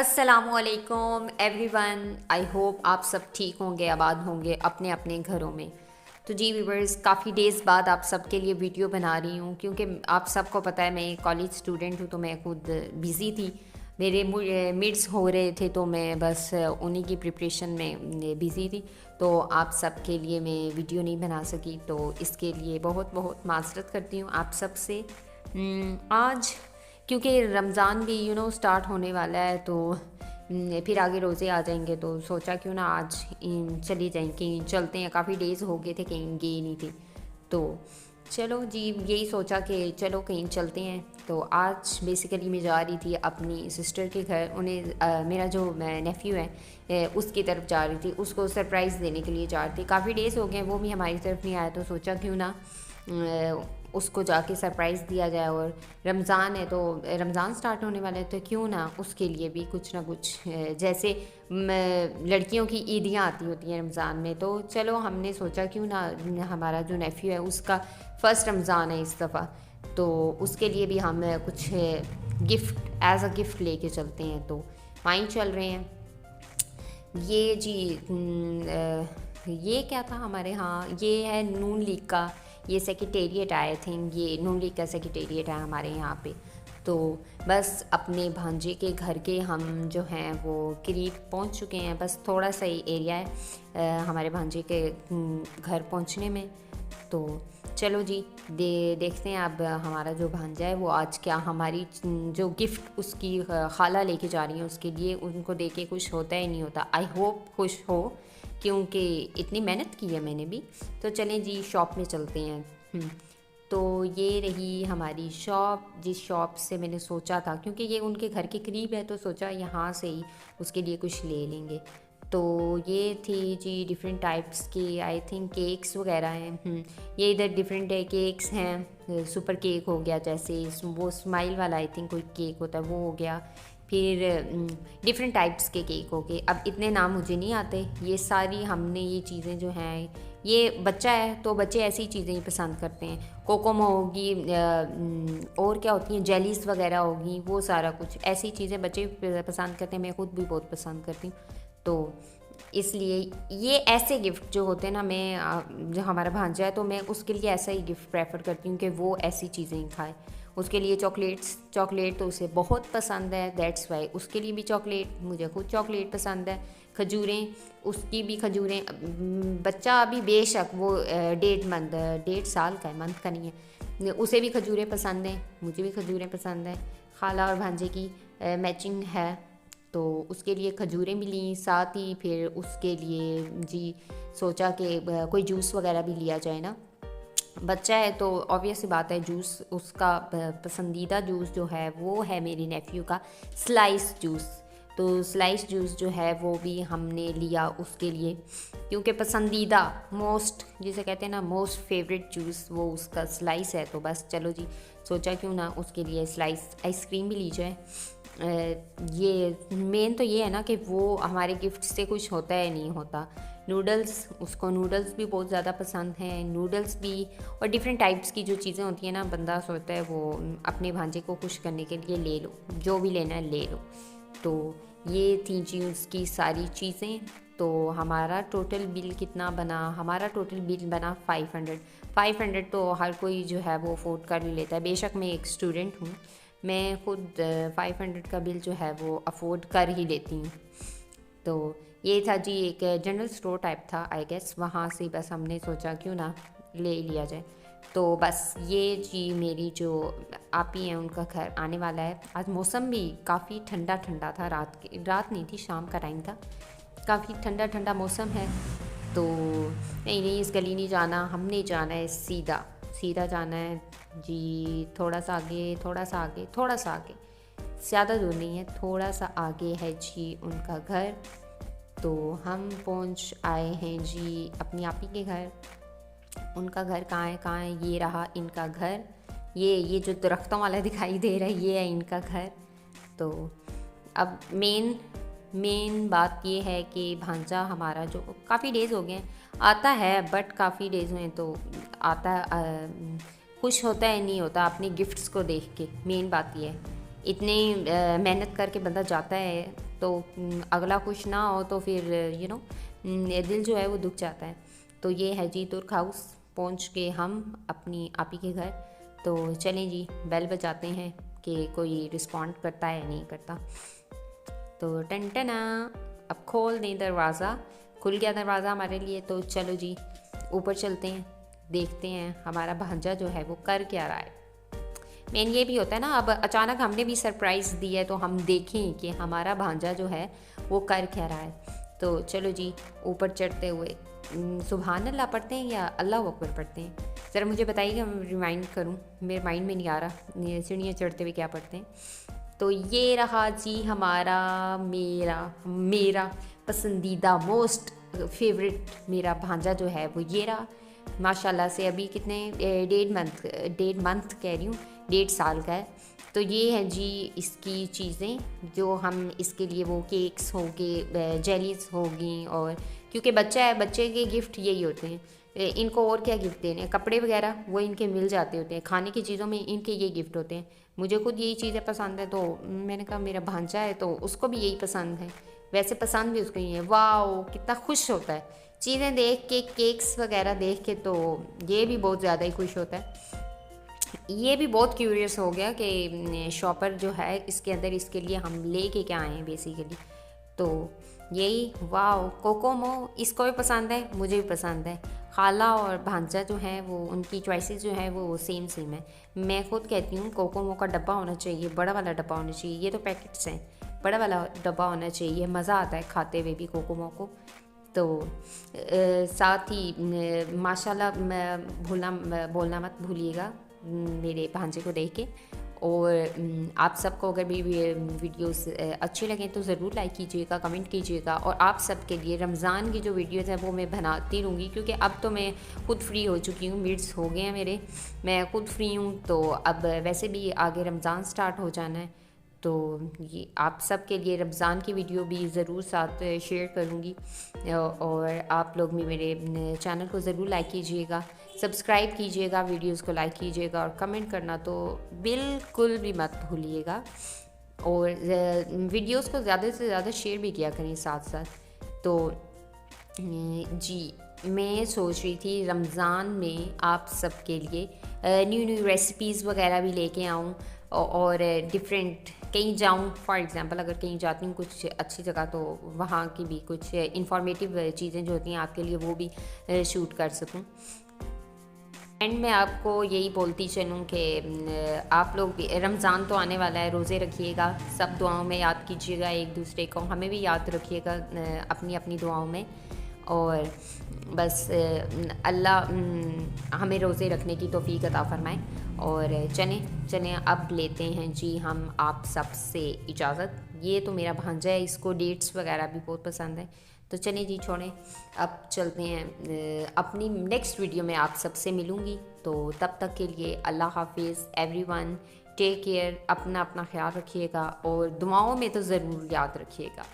अस्सलामुअलैकुम everyone. I hope आप सब ठीक होंगे, आबाद होंगे अपने अपने घरों में। तो जी व्यूवर्स, काफ़ी डेज़ बाद आप सबके लिए वीडियो बना रही हूँ क्योंकि आप सबको पता है मैं कॉलेज स्टूडेंट हूँ, तो मैं खुद बिज़ी थी। मेरे मिड्स हो रहे थे तो मैं बस उन्हीं की प्रिपरेशन में बिज़ी थी, तो आप सब के लिए मैं वीडियो नहीं बना सकी। तो इसके लिए बहुत बहुत माज़रत करती हूँ आप सब से। आज क्योंकि रमज़ान भी स्टार्ट होने वाला है, तो फिर आगे रोज़े आ जाएंगे, तो सोचा क्यों ना आज चली जाएं, कहीं चलते हैं। काफ़ी डेज़ हो गए थे कहीं गए नहीं थे, तो चलो जी यही सोचा कि चलो कहीं चलते हैं। तो आज बेसिकली मैं जा रही थी अपनी सिस्टर के घर। उन्हें मेरा जो नेफ्यू है उसकी तरफ जा रही थी, उसको सरप्राइज़ देने के लिए जा रही थी। काफ़ी डेज़ हो गए वो भी हमारी तरफ नहीं आया, तो सोचा क्यों ना उसको जाके सरप्राइज़ दिया जाए। और रमज़ान है, तो रमज़ान स्टार्ट होने वाला है, तो क्यों ना उसके लिए भी कुछ ना कुछ जैसे लड़कियों की ईदियाँ आती होती हैं रमज़ान में, तो चलो हमने सोचा क्यों ना हमारा जो नेफ्यू है उसका फ़र्स्ट रमज़ान है इस दफ़ा, तो उसके लिए भी हम कुछ गिफ्ट एज अ गिफ्ट लेके चलते हैं। तो वहीं चल रहे हैं। ये जी ये क्या था हमारे यहाँ, ये है नून लीग का ये सेक्रेटेरिएट। आई थिंक ये नून लीग का सेक्रेटेरिएट है हमारे यहाँ पे। तो बस अपने भांजे के घर के हम जो हैं वो करीब पहुँच चुके हैं। बस थोड़ा सा ही एरिया है हमारे भांजे के घर पहुँचने में। तो चलो जी देखते हैं अब हमारा जो भांजा है वो आज क्या हमारी जो गिफ्ट उसकी खाला लेके जा रही है उसके लिए, उनको दे के खुश होता है नहीं होता। आई होप खुश हो, क्योंकि इतनी मेहनत की है मैंने भी। तो चलें जी शॉप में चलते हैं। तो ये रही हमारी शॉप, जिस शॉप से मैंने सोचा था, क्योंकि ये उनके घर के करीब है, तो सोचा यहाँ से ही उसके लिए कुछ ले लेंगे। तो ये थी जी डिफरेंट टाइप्स की आई थिंक केक्स वगैरह हैं। ये इधर डिफरेंट केक्स हैं। सुपर केक हो गया, जैसे वो स्माइल वाला आई थिंक कोई केक होता है वो हो गया। फिर डिफरेंट टाइप्स के केक हो गए। अब इतने नाम मुझे नहीं आते। ये सारी हमने ये चीज़ें जो हैं, ये बच्चा है तो बच्चे ऐसी चीज़ें ही पसंद करते हैं। कोकोमो होगी और क्या होती हैं, जेलीस वगैरह होगी, वो सारा कुछ ऐसी चीज़ें बच्चे पसंद करते हैं। मैं खुद भी बहुत पसंद करती हूँ, तो इसलिए ये ऐसे गिफ्ट जो होते हैं ना, मैं जो हमारा भांजा है तो मैं उसके लिए ऐसा ही गिफ्ट प्रेफर करती हूँ कि वो ऐसी चीज़ें ही खाए। उसके लिए चॉकलेट तो उसे बहुत पसंद है, दैट्स वाई उसके लिए भी चॉकलेट। मुझे खुद चॉकलेट पसंद है। खजूरें, उसकी भी खजूरें। बच्चा अभी बेशक वो 1.5 साल का है, मंथ का नहीं है, उसे भी खजूरें पसंद हैं, मुझे भी खजूरें पसंद हैं। खाला और भांजे की मैचिंग है, तो उसके लिए खजूरें मिली। साथ ही फिर उसके लिए जी सोचा कि कोई जूस वगैरह भी लिया जाए ना, बच्चा है तो ऑब्वियस सी बात है जूस उसका पसंदीदा जूस जो है वो है मेरे नेफ्यू का स्लाइस जूस। तो स्लाइस जूस जो है वो भी हमने लिया उसके लिए, क्योंकि पसंदीदा मोस्ट जिसे कहते हैं ना मोस्ट फेवरेट जूस वो उसका स्लाइस है। तो बस चलो जी सोचा क्यों ना उसके लिए स्लाइस आइसक्रीम भी ली जाए। ये मेन तो ये है ना कि वो हमारे गिफ्ट से कुछ होता है नहीं होता। नूडल्स, उसको नूडल्स भी बहुत ज़्यादा पसंद हैं, नूडल्स भी। और डिफरेंट टाइप्स की जो चीज़ें होती हैं ना, बंदा सोचता है वो अपने भांजे को खुश करने के लिए ले लो, जो भी लेना है ले लो। तो ये थी जी उसकी सारी चीज़ें। तो हमारा टोटल बिल कितना बना, हमारा टोटल बिल बना 500। तो हर कोई जो है वो अफोर्ड कर लेता है। बेशक मैं एक स्टूडेंट हूँ, मैं खुद 500 का बिल जो है वो अफोर्ड कर ही लेती हूँ। तो ये था जी एक जनरल स्टोर टाइप था आई गेस, वहाँ से बस हमने सोचा क्यों ना ले लिया जाए। तो बस ये जी मेरी जो आप ही हैं उनका घर आने वाला है। आज मौसम भी काफ़ी ठंडा ठंडा था, रात नहीं थी, शाम का टाइम था। काफ़ी ठंडा ठंडा मौसम है। तो नहीं इस गली नहीं जाना, हमने जाना है सीधा सीधा जाना है जी। थोड़ा सा आगे, थोड़ा सा आगे, थोड़ा सा आगे, ज़्यादा दूर नहीं है, थोड़ा सा आगे है जी उनका घर। तो हम पहुंच आए हैं जी अपनी आपी के घर। उनका घर कहाँ है, ये रहा इनका घर। ये जो दरख्तों वाला दिखाई दे रहा है ये है इनका घर। तो अब मेन बात ये है कि भांजा हमारा जो काफ़ी डेज़ हो गए हैं आता है, बट काफ़ी डेज़ हुए तो आता खुश होता है नहीं होता अपने गिफ्ट्स को देख के। मेन बात ये है, इतनी मेहनत करके बंदा जाता है तो अगला खुश ना हो तो फिर दिल जो है वो दुख जाता है। तो ये है जी तुर्क हाउस, पहुँच के हम अपनी आपी के घर। तो चलें जी, बेल बजाते हैं कि कोई रिस्पॉन्ड करता है या नहीं करता। तो टन टना, अब खोल दें दरवाज़ा। खुल गया दरवाज़ा हमारे लिए। तो चलो जी ऊपर चलते हैं, देखते हैं हमारा भांजा जो है वो कर क्या रहा है। मेन ये भी होता है ना, अब अचानक हमने भी सरप्राइज़ दी है तो हम देखें कि हमारा भांजा जो है वो कर क्या रहा है। तो चलो जी ऊपर चढ़ते हुए सुभान अल्लाह पढ़ते हैं या अल्लाह अकबर पढ़ते हैं, ज़रा मुझे बताइएगा, मैं रिमाइंड करूँ, मेरे माइंड में नहीं आ रहा सीढ़ियाँ चढ़ते हुए क्या पढ़ते हैं। तो ये रहा जी हमारा मेरा पसंदीदा मोस्ट फेवरेट मेरा भांजा जो है वो ये रहा। माशाल्लाह से अभी कितने 1.5 मंथ कह रही हूँ, 1.5 साल का है। तो ये हैं जी इसकी चीज़ें जो हम इसके लिए, वो केक्स हो गए, जेलीज होगी, और क्योंकि बच्चा है, बच्चे के गिफ्ट यही होते हैं। इनको और क्या गिफ्ट देने, कपड़े वगैरह वो इनके मिल जाते होते हैं, खाने की चीज़ों में इनके ये गिफ्ट होते हैं। मुझे खुद यही चीज़ें पसंद है तो मैंने कहा मेरा भांजा है तो उसको भी यही पसंद है, वैसे पसंद भी उसको ही है। वाह कितना खुश होता है चीज़ें देख के, केक्स वगैरह देख के, तो ये भी बहुत ज़्यादा ही खुश होता है। ये भी बहुत क्यूरियस हो गया कि शॉपर जो है इसके अंदर इसके लिए हम ले के क्या आए हैं बेसिकली। तो यही वाह कोकोमो, इसको भी पसंद है, मुझे भी पसंद है। खाला और भांजा जो है वो उनकी चॉइसेस जो है वो सेम है। मैं खुद कहती हूँ कोकोमो का डब्बा होना चाहिए, बड़ा वाला डब्बा होना चाहिए। ये तो पैकेट्स हैं, बड़ा वाला डब्बा होना चाहिए, मज़ा आता है खाते हुए भी कोकोमो को। तो साथ ही माशाल्लाह बोलना मत भूलिएगा मेरे भांजे को देख के। और आप सबको अगर मेरी वीडियोस अच्छे लगें तो ज़रूर लाइक कीजिएगा, कमेंट कीजिएगा। और आप सबके लिए रमज़ान की जो वीडियोस हैं वो मैं बनाती रहूँगी, क्योंकि अब तो मैं खुद फ्री हो चुकी हूँ, मिड्स हो गए हैं मेरे, मैं खुद फ्री हूँ। तो अब वैसे भी आगे रमज़ान स्टार्ट हो जाना है, तो ये आप सब के लिए रमज़ान की वीडियो भी ज़रूर साथ शेयर करूँगी। और आप लोग भी मेरे चैनल को ज़रूर लाइक कीजिएगा, सब्सक्राइब कीजिएगा, वीडियोस को लाइक कीजिएगा, और कमेंट करना तो बिल्कुल भी मत भूलिएगा। और वीडियोस को ज़्यादा से ज़्यादा शेयर भी किया करें साथ साथ। तो जी मैं सोच रही थी रमज़ान में आप सबके लिए न्यू रेसिपीज़ वगैरह भी लेके आऊँ, और डिफरेंट कहीं जाऊँ, फॉर एग्ज़ाम्पल अगर कहीं जाती हूँ कुछ अच्छी जगह, तो वहाँ की भी कुछ इंफॉर्मेटिव चीज़ें जो होती हैं आपके लिए वो भी शूट कर सकूँ। एंड मैं आपको यही बोलती चलूँ कि आप लोग भी, रमज़ान तो आने वाला है, रोज़े रखिएगा, सब दुआओं में याद कीजिएगा एक दूसरे को, हमें भी याद रखिएगा अपनी अपनी दुआओं में। और बस अल्लाह हमें रोज़े रखने की तौफीक अता फरमाए। और चलें अब लेते हैं जी हम आप सब से इजाज़त। ये तो मेरा भांजा है, इसको डेट्स वगैरह भी बहुत पसंद है। तो चलें जी छोड़ें, अब चलते हैं अपनी नेक्स्ट वीडियो में आप सबसे मिलूँगी। तो तब तक के लिए अल्लाह हाफिज़ एवरीवन, टेक केयर, अपना अपना ख्याल रखिएगा, और दुआओं में तो ज़रूर याद रखिएगा।